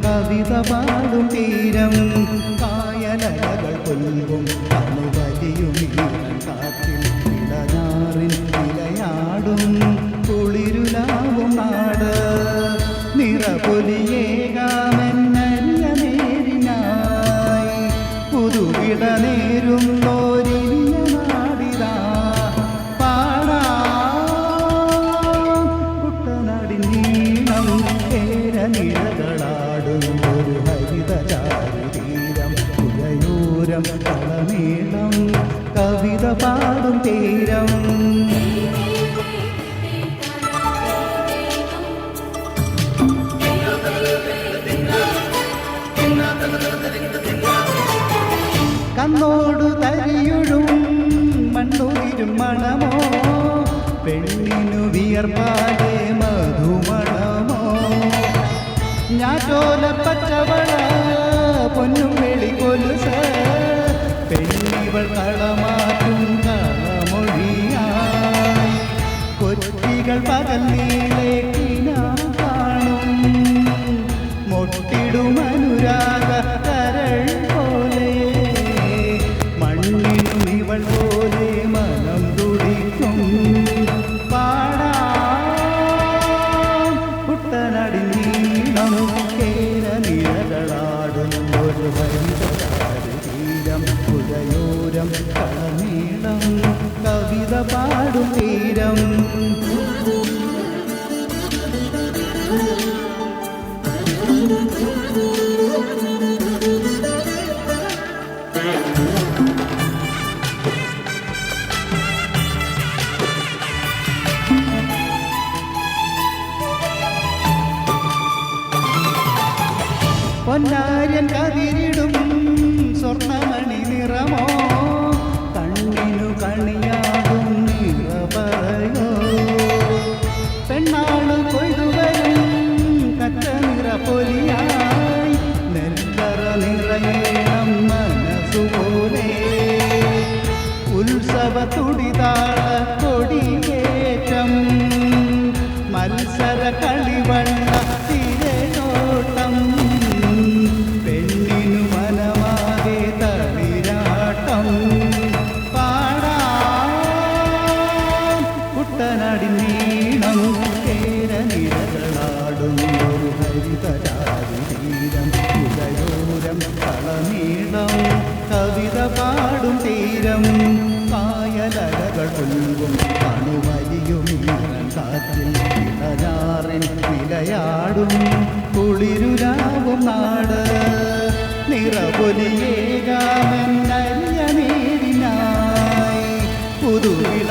കവിത പാടും തീരം കായലകൾ കൊല്ലും തണുവലിയും കാറ്റിൽ ഇടനാറിൻ വിലയാടും കുളിരുലാവും നാട് നിറപൊലിയേകാമെന്നല്ല നേരിനായി പുതുവിട നേരുന്നോരിഞ്ഞ നാടിതാ പാടാ കുട്ടനാടിൻ നീളം നിഴകളാടും ഒരു ഹരിതചാരുതീരം പുഴയോരം കളമേളം കവിത പാടും തീരം കണ്ണോടു തരിയുഴും മണ്ണുതിരും മണമോ പെണ്ണിനു വിയർപ്പാലെ മധുമണമോ ഞാറ്റോല പച്ചവള പൊന്നും വെളി കൊലുസ പെണ്ണിവൾ കളമാറ്റും കളമൊഴിയായി കൊച്ചികൾ പകൽ നീളെ കാണും മൊട്ടിടും അനുരാഗ കരൾ പോലെ മണ്ണിനും ഇവൾ പോലെ മനം തുടിക്കും പാടാ കുട്ടനാടിൻ നീളം നിഴകളാടും ഒരു ഹരിതചാരുതീരം പുഴയോരം കളമേളം കവിത പാടും തീരം പൊന്നാര്യൻ കതിരിടും സ്വർണ്ണമണി നിറമോ കണ്ണിനു കണിയാകും നിറപറയോ പെണ്ണാള് കൊയ്തുവരും കറ്റ നിറപ്പൊലിയായി നെല്ലറ നിറയേണം മനസ്സുപോലെ ഉത്സവ തുടിതാള കൊടിയേറ്റം മത്സര കളിവണ്ണ തിരയോട്ടം പെണ്ണിനു മനമാകെ തളിരാട്ടം പാടാ കുട്ടനാടിൻ നീളം നിഴകളാടും ഒരു ഹരിതചാരുതീരം പുഴയോരം കളനീളം കവിത പാടും തീരം കായലകൾ കൊല്ലും തണുവലിയും കാറ്റിൽ ഇടനാറിൻ വിലയാടും കുളിരുലാവും നാട് നിറപൊലിയേകാമെന്നല്ല നേരിനായി പുതുവിള